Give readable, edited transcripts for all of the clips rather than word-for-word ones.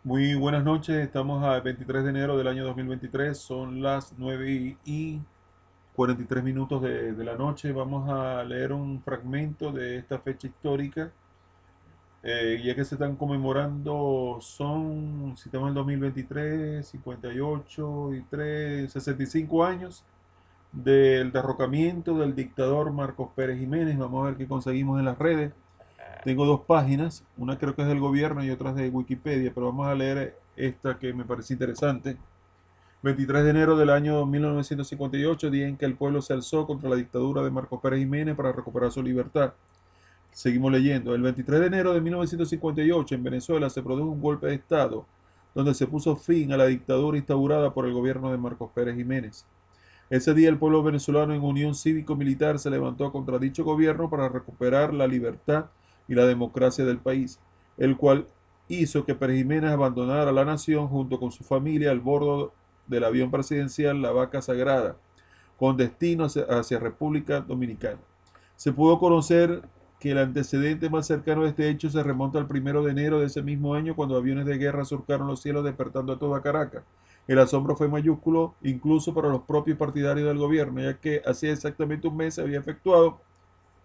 Muy buenas noches, estamos a 23 de enero del año 2023, son las 9:43 de la noche. Vamos a leer un fragmento de esta fecha histórica, ya que se están conmemorando, si estamos en el 2023, 58 y 3, 65 años del derrocamiento del dictador Marcos Pérez Jiménez. Vamos a ver qué conseguimos en las redes. Tengo dos páginas, una creo que es del gobierno y otra es de Wikipedia, pero vamos a leer esta que me parece interesante. 23 de enero del año 1958, día en que el pueblo se alzó contra la dictadura de Marcos Pérez Jiménez para recuperar su libertad. Seguimos leyendo. El 23 de enero de 1958 en Venezuela se produjo un golpe de Estado donde se puso fin a la dictadura instaurada por el gobierno de Marcos Pérez Jiménez. Ese día el pueblo venezolano en unión cívico-militar se levantó contra dicho gobierno para recuperar la libertad y la democracia del país, el cual hizo que Pérez Jiménez abandonara la nación junto con su familia al bordo del avión presidencial La Vaca Sagrada, con destino hacia República Dominicana. Se pudo conocer que el antecedente más cercano de este hecho se remonta al 1 de enero de ese mismo año, cuando aviones de guerra surcaron los cielos despertando a toda Caracas. El asombro fue mayúsculo incluso para los propios partidarios del gobierno, ya que hacía exactamente un mes se había efectuado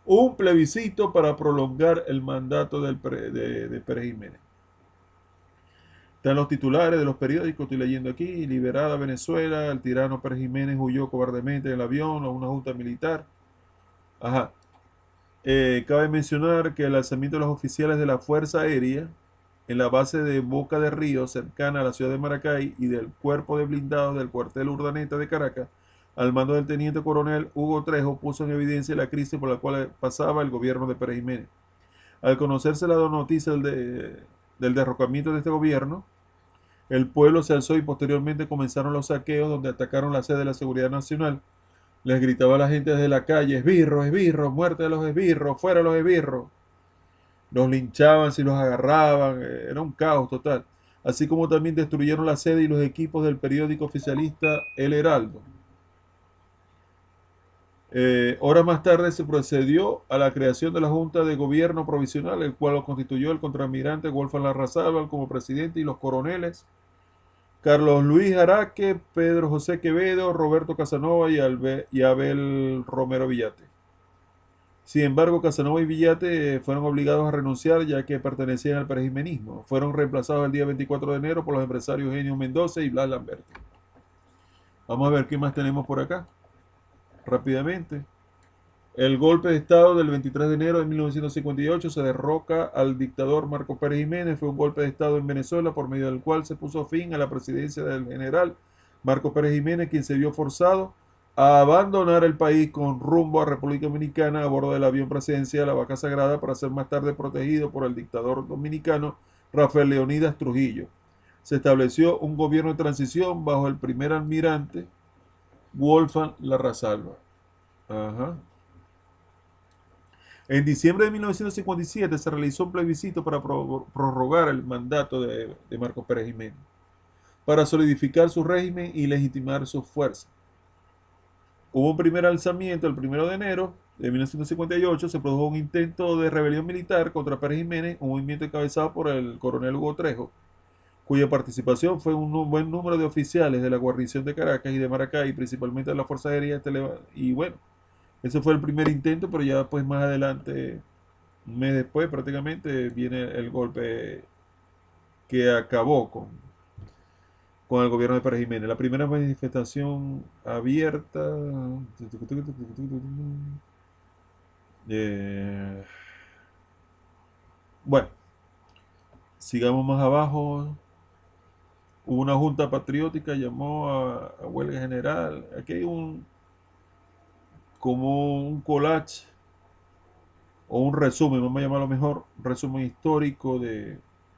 un plebiscito para prolongar el mandato de Pérez Jiménez. Están los titulares de los periódicos, estoy leyendo aquí: liberada Venezuela, el tirano Pérez Jiménez huyó cobardemente en el avión a una junta militar. Ajá. Cabe mencionar que el alzamiento de los oficiales de la Fuerza Aérea en la base de Boca de Río, cercana a la ciudad de Maracay, y del cuerpo de blindados del cuartel Urdaneta de Caracas, al mando del teniente coronel Hugo Trejo, puso en evidencia la crisis por la cual pasaba el gobierno de Pérez Jiménez. Al conocerse la noticia del derrocamiento de este gobierno, el pueblo se alzó y posteriormente comenzaron los saqueos, donde atacaron la sede de la Seguridad Nacional. Les gritaba a la gente desde la calle: esbirros, esbirros, muerte de los esbirros, fuera los esbirros. Los linchaban si los agarraban, era un caos total. Así como también destruyeron la sede y los equipos del periódico oficialista El Heraldo. Horas más tarde se procedió a la creación de la Junta de Gobierno Provisional, el cual lo constituyó el contraalmirante Wolfgang Larrazábal como presidente, y los coroneles Carlos Luis Araque, Pedro José Quevedo, Roberto Casanova y Abel Romero Villate. Sin embargo, Casanova y Villate fueron obligados a renunciar, ya que pertenecían al perejimenismo. Fueron reemplazados el día 24 de enero por los empresarios Eugenio Mendoza y Blas Lamberti. Vamos a ver qué más tenemos por acá, rápidamente. El golpe de Estado del 23 de enero de 1958 se derroca al dictador Marcos Pérez Jiménez. Fue un golpe de Estado en Venezuela por medio del cual se puso fin a la presidencia del general Marcos Pérez Jiménez, quien se vio forzado a abandonar el país con rumbo a República Dominicana a bordo del avión presidencial La Vaca Sagrada, para ser más tarde protegido por el dictador dominicano Rafael Leonidas Trujillo. Se estableció un gobierno de transición bajo el primer almirante Wolfgang Larrazábal. Ajá. En diciembre de 1957 se realizó un plebiscito para prorrogar el mandato de Marcos Pérez Jiménez, para solidificar su régimen y legitimar sus fuerzas. Hubo un primer alzamiento el 1 de enero de 1958. Se produjo un intento de rebelión militar contra Pérez Jiménez, un movimiento encabezado por el coronel Hugo Trejo, cuya participación fue un buen número de oficiales de la guarnición de Caracas y de Maracay, principalmente de la Fuerza Aérea. Y bueno, ese fue el primer intento, pero ya pues más adelante, un mes después prácticamente, viene el golpe que acabó con el gobierno de Pérez Jiménez. La primera manifestación abierta. Eh, bueno, sigamos más abajo. Hubo una junta patriótica, llamó a huelga general. Aquí hay como un collage o un resumen, vamos a llamarlo mejor, un resumen histórico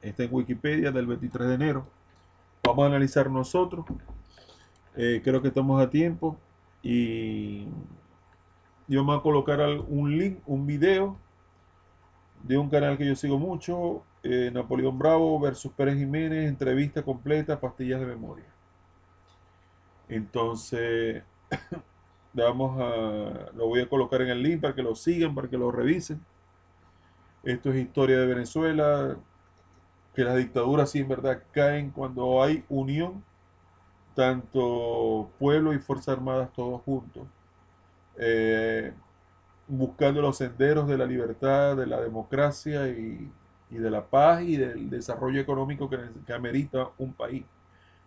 está en Wikipedia, del 23 de enero. Vamos a analizar nosotros. Creo que estamos a tiempo, y vamos a colocar un link, un video de un canal que yo sigo mucho, Napoleón Bravo versus Pérez Jiménez, entrevista completa, pastillas de memoria. Entonces, lo voy a colocar en el link para que lo sigan, para que lo revisen. Esto es historia de Venezuela. que las dictaduras sí en verdad caen cuando hay unión, tanto pueblo y Fuerzas Armadas todos juntos, eh, buscando los senderos de la libertad, de la democracia y de la paz y del desarrollo económico que amerita un país,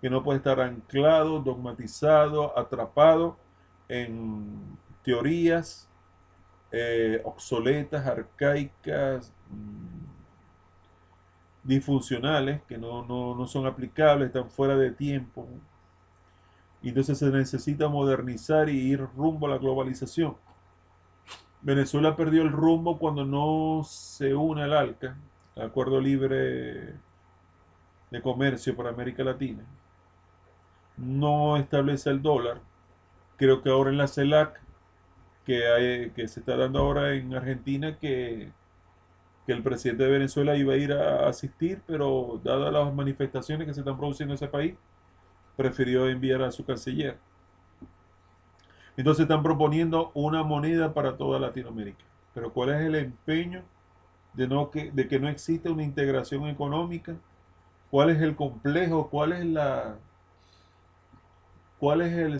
que no puede estar anclado, dogmatizado, atrapado en teorías obsoletas, arcaicas, disfuncionales, que no son aplicables, están fuera de tiempo. Y entonces se necesita modernizar y ir rumbo a la globalización. Venezuela perdió el rumbo cuando no se une al ALCA, el Acuerdo Libre de Comercio para América Latina. No establece el dólar. Creo que ahora en la CELAC, que se está dando ahora en Argentina, que el presidente de Venezuela iba a ir a asistir, pero dadas las manifestaciones que se están produciendo en ese país, prefirió enviar a su canciller. Entonces están proponiendo una moneda para toda Latinoamérica. Pero ¿cuál es el empeño de que no existe una integración económica? ¿Cuál es el complejo? ¿Cuál es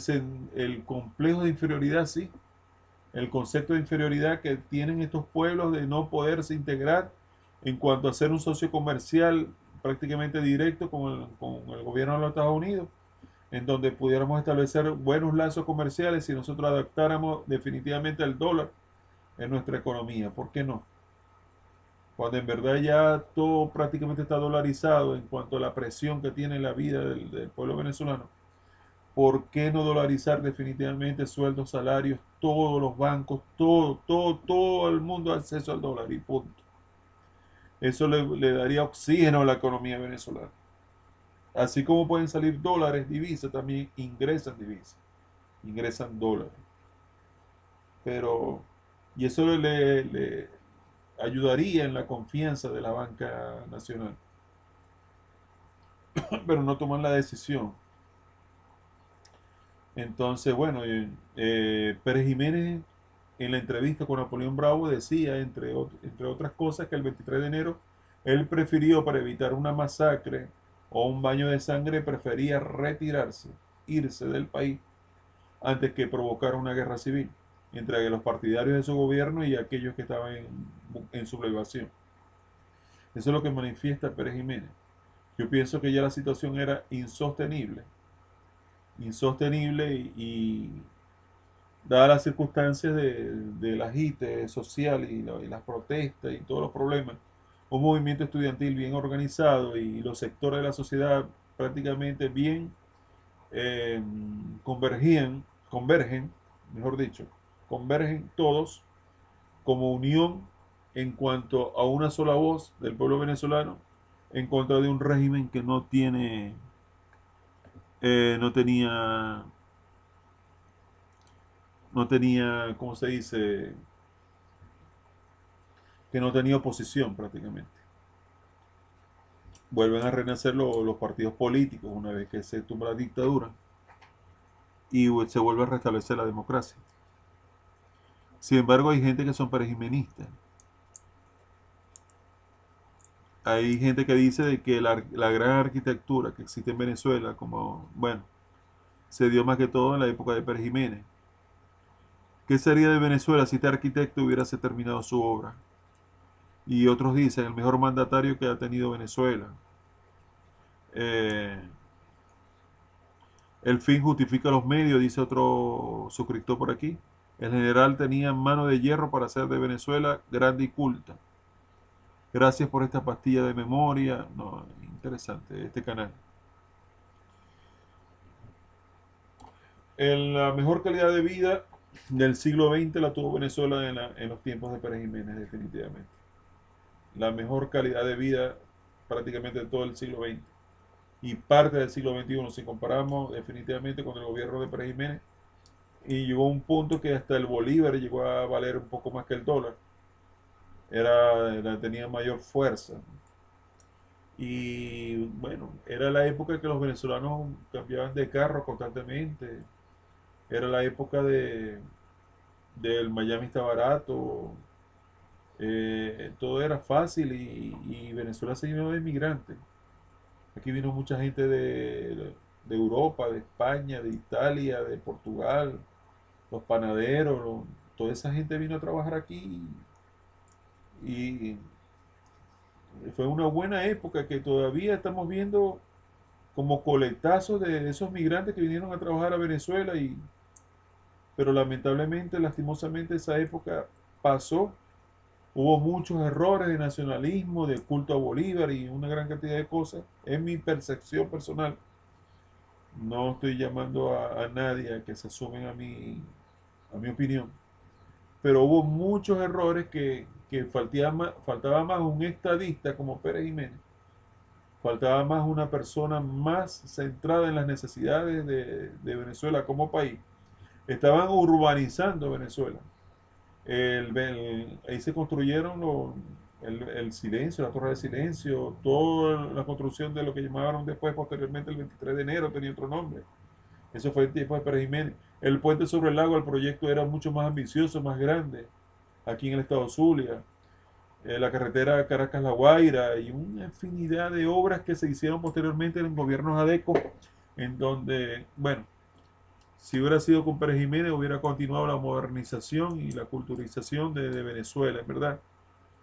el complejo de inferioridad? Sí, el concepto de inferioridad que tienen estos pueblos de no poderse integrar en cuanto a ser un socio comercial prácticamente directo con el gobierno de los Estados Unidos, en donde pudiéramos establecer buenos lazos comerciales si nosotros adaptáramos definitivamente el dólar en nuestra economía. ¿Por qué no? Cuando en verdad ya todo prácticamente está dolarizado en cuanto a la presión que tiene la vida del pueblo venezolano. ¿Por qué no dolarizar definitivamente sueldos, salarios, todos los bancos, todo el mundo acceso al dólar y punto? Eso le daría oxígeno a la economía venezolana. Así como pueden salir dólares, divisas, también ingresan dólares. Pero, y eso le ayudaría en la confianza de la banca nacional. Pero no toman la decisión. Entonces, bueno, Pérez Jiménez en la entrevista con Napoleón Bravo decía, entre otras cosas, que el 23 de enero él prefirió, para evitar una masacre o un baño de sangre, prefería retirarse, irse del país, antes que provocar una guerra civil entre los partidarios de su gobierno y aquellos que estaban en sublevación. Eso es lo que manifiesta Pérez Jiménez. Yo pienso que ya la situación era insostenible y dadas las circunstancias del agite social y las protestas y todos los problemas, un movimiento estudiantil bien organizado y los sectores de la sociedad prácticamente bien eh, convergen, mejor dicho, convergen todos como unión en cuanto a una sola voz del pueblo venezolano en contra de un régimen que no tenía, ¿cómo se dice? Que no tenía oposición prácticamente. Vuelven a renacer los partidos políticos una vez que se tumba la dictadura y se vuelve a restablecer la democracia. Sin embargo, hay gente que son perejimenistas. Hay gente que dice de que la gran arquitectura que existe en Venezuela, como, bueno, se dio más que todo en la época de Pérez Jiménez. ¿Qué sería de Venezuela si este arquitecto hubiese terminado su obra? Y otros dicen, el mejor mandatario que ha tenido Venezuela. Eh, el fin justifica los medios, dice otro suscriptor por aquí. El general tenía mano de hierro para hacer de Venezuela grande y culta. Gracias por esta pastilla de memoria. No, interesante este canal. La mejor calidad de vida del siglo XX la tuvo Venezuela en los tiempos de Pérez Jiménez, definitivamente. La mejor calidad de vida prácticamente de todo el siglo XX y parte del siglo XXI, si comparamos definitivamente con el gobierno de Pérez Jiménez, y llegó a un punto que hasta el bolívar llegó a valer un poco más que el dólar. Tenía mayor fuerza. Y bueno, era la época que los venezolanos cambiaban de carro constantemente. Era la época del Miami está barato. Todo era fácil y Venezuela se llenó de inmigrantes. Aquí vino mucha gente de Europa, de España, de Italia, de Portugal, los panaderos, toda esa gente vino a trabajar aquí y fue una buena época que todavía estamos viendo como coletazos de esos migrantes que vinieron a trabajar a Venezuela pero lamentablemente, lastimosamente esa época pasó. Hubo muchos errores de nacionalismo, de culto a Bolívar y una gran cantidad de cosas. Es mi percepción personal. No estoy llamando a nadie a que se sumen a mi opinión. Pero hubo muchos errores que faltaba más un estadista como Pérez Jiménez. Faltaba más una persona más centrada en las necesidades de Venezuela como país. Estaban urbanizando Venezuela. Ahí se construyeron el silencio, la torre de silencio, toda la construcción de lo que llamaron después, posteriormente, el 23 de enero, tenía otro nombre. Eso fue el tiempo de Pérez Jiménez. El puente sobre el lago, el proyecto era mucho más ambicioso, más grande, aquí en el estado Zulia. La carretera Caracas-La Guaira y una infinidad de obras que se hicieron posteriormente en gobiernos ADECO, en donde, bueno, si hubiera sido con Pérez Jiménez, hubiera continuado la modernización y la culturización de Venezuela, ¿verdad?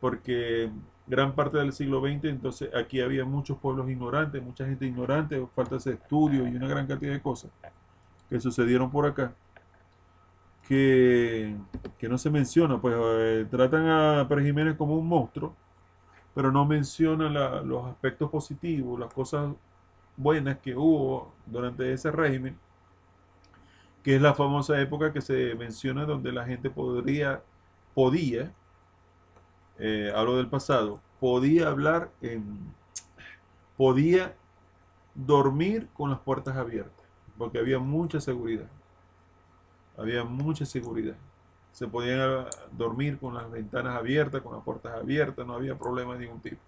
Porque gran parte del siglo XX, entonces aquí había muchos pueblos ignorantes, mucha gente ignorante, falta de estudio y una gran cantidad de cosas que sucedieron por acá que, que no se menciona. Pues tratan a Pérez Jiménez como un monstruo, pero no mencionan los aspectos positivos, las cosas buenas que hubo durante ese régimen, que es la famosa época que se menciona donde la gente podía, hablo del pasado, podía dormir con las puertas abiertas, porque había mucha seguridad. Se podían dormir con las ventanas abiertas, con las puertas abiertas, no había problema de ningún tipo.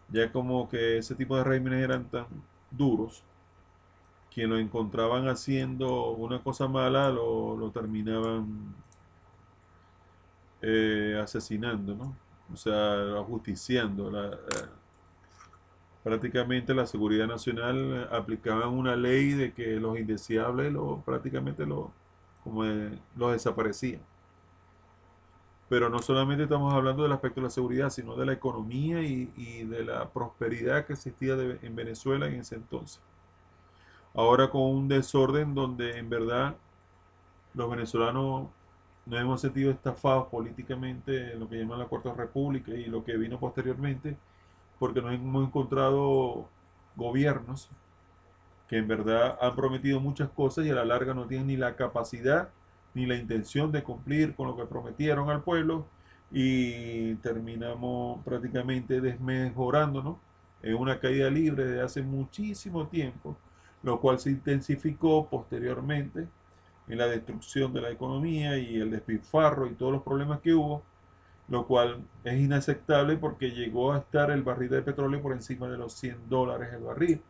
Ya como que ese tipo de regímenes eran tan duros, quien lo encontraban haciendo una cosa mala lo terminaban asesinando, ¿no? O sea, ajusticiando. Prácticamente la Seguridad Nacional aplicaban una ley de que los indeseables prácticamente los desaparecían. Pero no solamente estamos hablando del aspecto de la seguridad, sino de la economía y de la prosperidad que existía en Venezuela en ese entonces. Ahora con un desorden donde en verdad los venezolanos nos hemos sentido estafados políticamente en lo que llaman la Cuarta República y lo que vino posteriormente, porque nos hemos encontrado gobiernos que en verdad han prometido muchas cosas y a la larga no tienen ni la capacidad ni la intención de cumplir con lo que prometieron al pueblo y terminamos prácticamente desmejorándonos en una caída libre de hace muchísimo tiempo, lo cual se intensificó posteriormente en la destrucción de la economía y el despilfarro y todos los problemas que hubo, lo cual es inaceptable porque llegó a estar el barril de petróleo por encima de los $100 el barril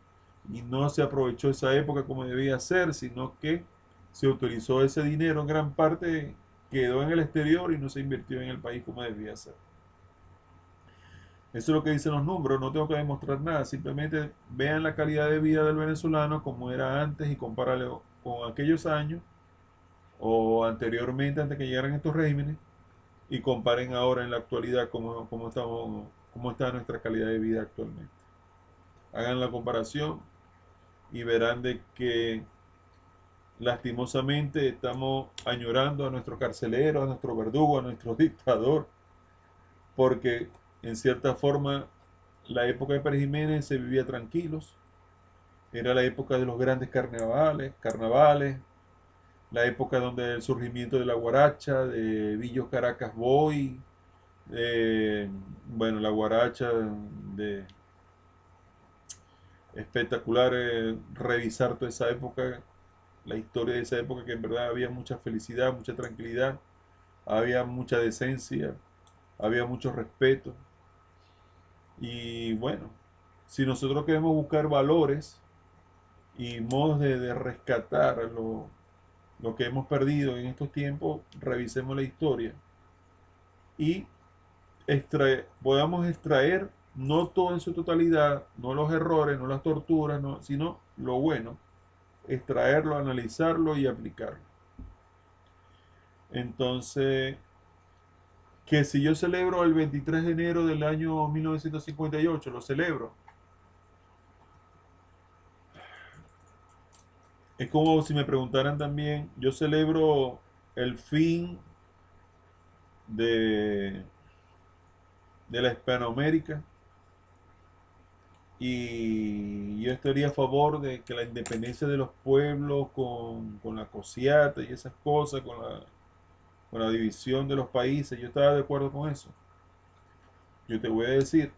y no se aprovechó esa época como debía ser, sino que se utilizó ese dinero en gran parte, quedó en el exterior y no se invirtió en el país como debía ser. Eso es lo que dicen los números, no tengo que demostrar nada, simplemente vean la calidad de vida del venezolano como era antes y compáralo con aquellos años o anteriormente, antes que llegaran estos regímenes, y comparen ahora en la actualidad cómo está nuestra calidad de vida actualmente. Hagan la comparación y verán de que lastimosamente estamos añorando a nuestro carcelero, a nuestro verdugo, a nuestro dictador, porque en cierta forma la época de Pérez Jiménez se vivía tranquilos, era la época de los grandes carnavales, la época donde el surgimiento de la guaracha, de Villos Caracas Boy, bueno, la guaracha de espectacular revisar toda esa época, la historia de esa época, que en verdad había mucha felicidad, mucha tranquilidad, había mucha decencia, había mucho respeto. Y bueno, si nosotros queremos buscar valores y modos de rescatar lo que hemos perdido en estos tiempos, revisemos la historia y podamos extraer no todo en su totalidad, no los errores, no las torturas, no, sino lo bueno, extraerlo, analizarlo y aplicarlo. Entonces, que si yo celebro el 23 de enero del año 1958, lo celebro. Es como si me preguntaran también, yo celebro el fin de, de la Hispanoamérica y yo estaría a favor de que la independencia de los pueblos con la cosiata y esas cosas, con la división de los países, yo estaba de acuerdo con eso. Yo te voy a decir,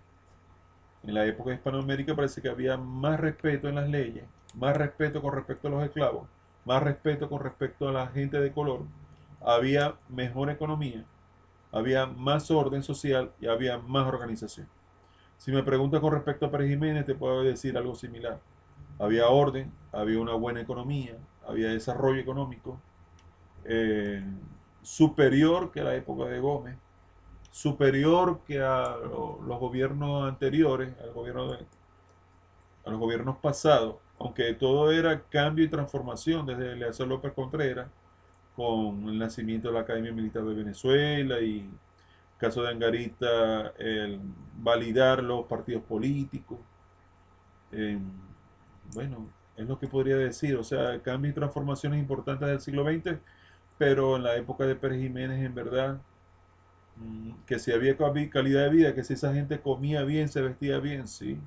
en la época de Hispanoamérica parece que había más respeto en las leyes, más respeto con respecto a los esclavos, más respeto con respecto a la gente de color, había mejor economía, había más orden social y había más organización. Si me preguntas con respecto a Pérez Jiménez, te puedo decir algo similar. Había orden, había una buena economía, había desarrollo económico, eh, superior que a la época de Gómez, superior que a los gobiernos anteriores, a los gobiernos pasados, aunque todo era cambio y transformación desde Eleazar López Contreras, con el nacimiento de la Academia Militar de Venezuela y caso de Angarita, el validar los partidos políticos. Eh, bueno, es lo que podría decir, o sea, cambios y transformaciones importantes del siglo XX, pero en la época de Pérez Jiménez, en verdad, que si había calidad de vida, que si esa gente comía bien, se vestía bien, sí.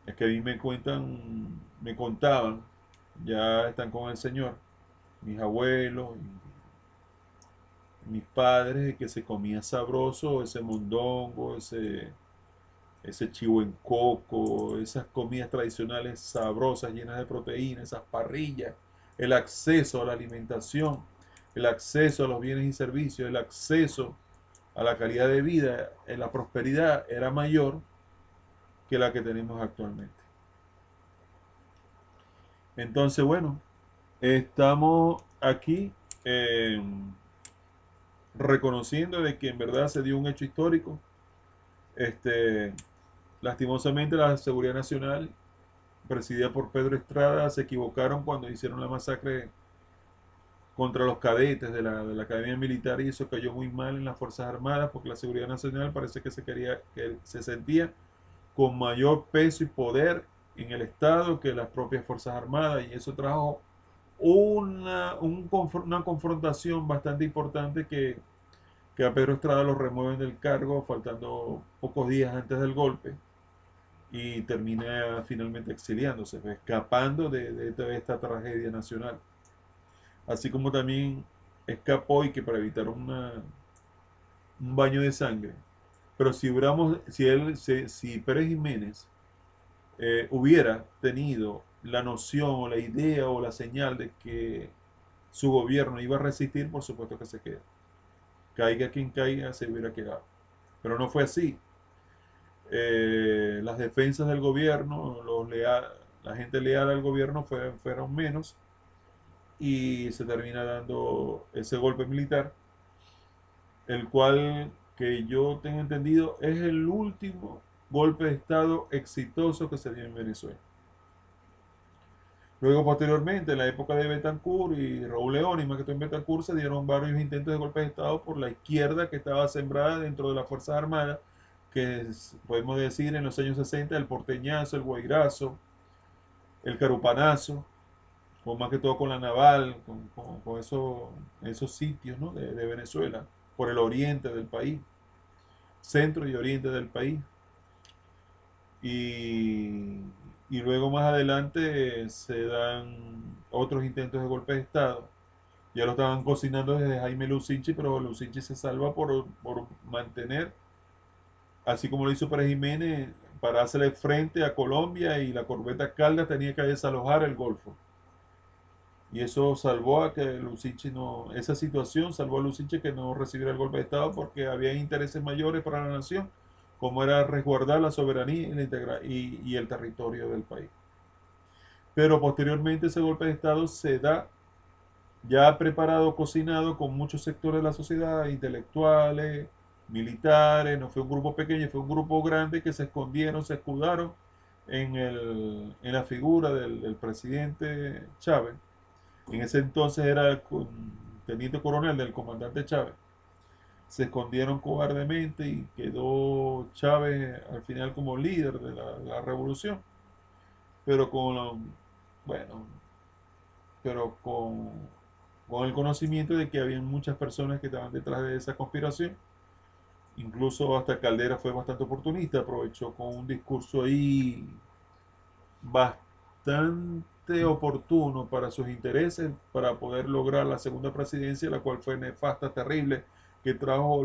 Es que a mí me cuentan, me contaban, ya están con el Señor, mis abuelos, mis padres, que se comía sabroso ese mondongo, ese chivo en coco, esas comidas tradicionales sabrosas, llenas de proteínas, esas parrillas, el acceso a la alimentación, el acceso a los bienes y servicios, el acceso a la calidad de vida, en la prosperidad era mayor que la que tenemos actualmente. Entonces, bueno, estamos aquí eh, reconociendo de que en verdad se dio un hecho histórico. Este, lastimosamente la Seguridad Nacional, presidida por Pedro Estrada, se equivocaron cuando hicieron la masacre contra los cadetes de la Academia Militar y eso cayó muy mal en las Fuerzas Armadas porque la Seguridad Nacional parece que que se sentía con mayor peso y poder en el Estado que las propias Fuerzas Armadas y eso trajo una confrontación bastante importante que a Pedro Estrada lo remueven del cargo faltando pocos días antes del golpe y termina finalmente exiliándose, escapando de esta tragedia nacional. Así como también escapó y que para evitar un baño de sangre. Pero si Pérez Jiménez hubiera tenido la noción o la idea o la señal de que su gobierno iba a resistir, por supuesto que se queda. Caiga quien caiga, se hubiera quedado. Pero no fue así. Las defensas del gobierno, la gente leal al gobierno fueron menos y se termina dando ese golpe militar, el cual, que yo tengo entendido, es el último golpe de Estado exitoso que se dio en Venezuela. Luego, posteriormente, en la época de Betancourt y Raúl León, y más que todo en Betancourt, se dieron varios intentos de golpe de Estado por la izquierda que estaba sembrada dentro de las Fuerzas Armadas, que podemos decir en los años 60, el porteñazo, el guairazo, el carupanazo, o más que todo con la naval, con esos sitios, ¿no? de Venezuela, por el oriente del país, centro y oriente del país. Y, y luego más adelante se dan otros intentos de golpe de Estado. Ya lo estaban cocinando desde Jaime Lucinchi, pero Lucinchi se salva por mantener, así como lo hizo Pérez Jiménez, para hacerle frente a Colombia y la corbeta Caldas tenía que desalojar el Golfo. Y eso salvó a que Lucinchi no, esa situación salvó a Lucinchi que no recibiera el golpe de Estado porque había intereses mayores para la nación, como era resguardar la soberanía y el territorio del país. Pero posteriormente ese golpe de Estado se da ya preparado, cocinado con muchos sectores de la sociedad, intelectuales, militares, no fue un grupo pequeño, fue un grupo grande que se escondieron, se escudaron en la figura del presidente Chávez. En ese entonces era el teniente coronel del comandante Chávez. Se escondieron cobardemente y quedó Chávez al final como líder de la revolución, pero bueno, pero con el conocimiento de que había muchas personas que estaban detrás de esa conspiración. Incluso hasta Caldera fue bastante oportunista, aprovechó con un discurso ahí bastante oportuno para sus intereses, para poder lograr la segunda presidencia, la cual fue nefasta, terrible, que trajo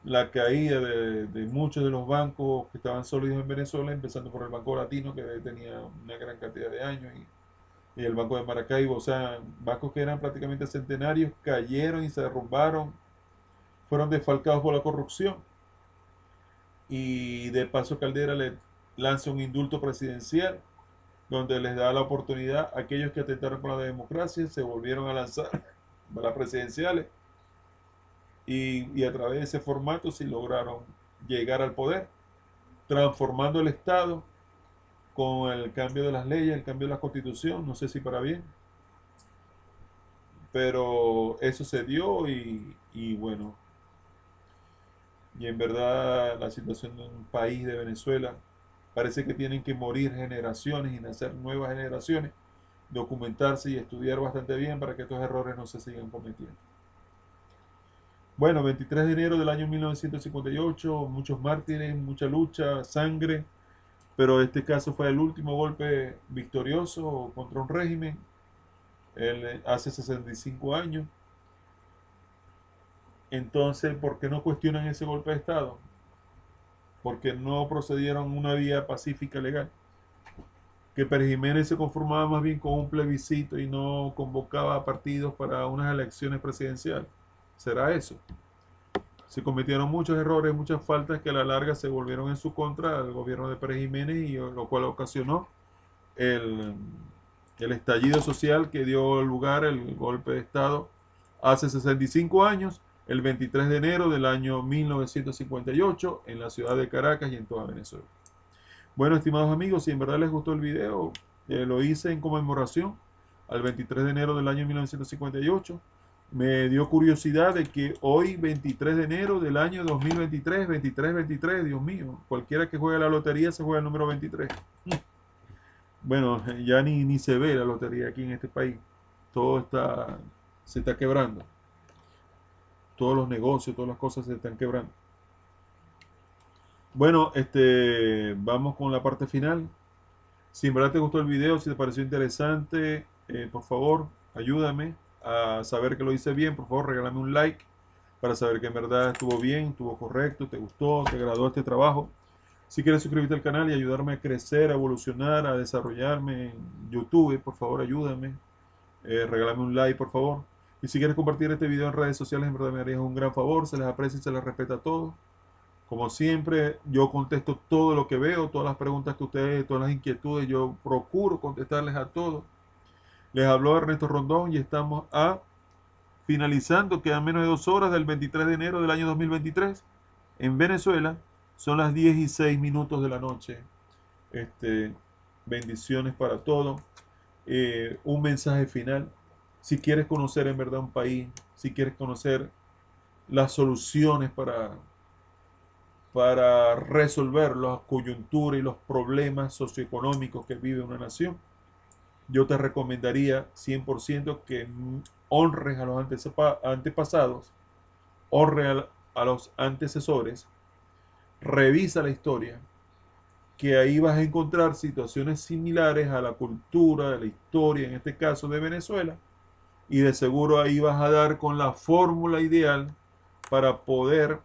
la caída de muchos de los bancos que estaban sólidos en Venezuela, empezando por el Banco Latino, que tenía una gran cantidad de años, y el Banco de Maracaibo. O sea, bancos que eran prácticamente centenarios, cayeron y se derrumbaron, fueron desfalcados por la corrupción. Y de paso Caldera le lanza un indulto presidencial donde les da la oportunidad a aquellos que atentaron con la democracia, se volvieron a lanzar a las presidenciales y a través de ese formato sí lograron llegar al poder, transformando el Estado con el cambio de las leyes, el cambio de la constitución, no sé si para bien, pero eso se dio y bueno, y en verdad la situación de un país de Venezuela parece que tienen que morir generaciones y nacer nuevas generaciones, documentarse y estudiar bastante bien para que estos errores no se sigan cometiendo. Bueno, 23 de enero del año 1958, muchos mártires, mucha lucha, sangre, pero este caso fue el último golpe victorioso contra un régimen hace 65 años. Entonces, ¿por qué no cuestionan ese golpe de Estado? Porque no procedieron una vía pacífica legal. Que Pérez Jiménez se conformaba más bien con un plebiscito y no convocaba a partidos para unas elecciones presidenciales. ¿Será eso? Se cometieron muchos errores, muchas faltas que a la larga se volvieron en su contra al gobierno de Pérez Jiménez y lo cual ocasionó el, el estallido social que dio lugar al golpe de Estado hace 65 años, el 23 de enero del año 1958, en la ciudad de Caracas y en toda Venezuela. Bueno, estimados amigos, si en verdad les gustó el video, lo hice en conmemoración al 23 de enero del año 1958. Me dio curiosidad de que hoy, 23 de enero del año 2023, 23, Dios mío, cualquiera que juegue la lotería se juega el número 23. Bueno, ya ni se ve la lotería aquí en este país. Todo se está quebrando. Todos los negocios, todas las cosas se están quebrando. Bueno, vamos con la parte final. Si en verdad te gustó el video, si te pareció interesante, por favor, ayúdame a saber que lo hice bien. Por favor, regálame un like para saber que en verdad estuvo bien, estuvo correcto, te gustó, te agradó este trabajo. Si quieres suscribirte al canal y ayudarme a crecer, a evolucionar, a desarrollarme en YouTube, por favor, ayúdame. Regálame un like, por favor. Y si quieres compartir este video en redes sociales, en verdad me harías un gran favor. Se les aprecia y se les respeta a todos. Como siempre, yo contesto todo lo que veo, todas las preguntas que ustedes, todas las inquietudes, yo procuro contestarles a todos. Les habló Ernesto Rondón y estamos finalizando, quedan menos de 2 horas del 23 de enero del año 2023. En Venezuela son las 10:06 de la noche. Bendiciones para todos. Un mensaje final. Si quieres conocer en verdad un país, si quieres conocer las soluciones para resolver las coyunturas y los problemas socioeconómicos que vive una nación, yo te recomendaría 100% que honres a los antepasados, honres a los antecesores, revisa la historia, que ahí vas a encontrar situaciones similares a la cultura, de la historia, en este caso de Venezuela, y de seguro ahí vas a dar con la fórmula ideal para poder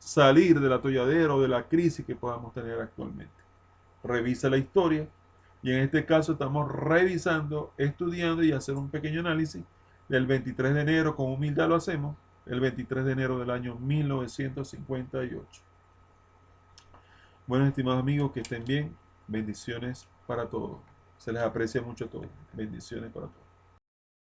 salir del atolladero, de la crisis que podamos tener actualmente. Revisa la historia y en este caso estamos revisando, estudiando y hacer un pequeño análisis del 23 de enero, con humildad lo hacemos, el 23 de enero del año 1958. Bueno, estimados amigos, que estén bien. Bendiciones para todos. Se les aprecia mucho todo. Bendiciones para todos.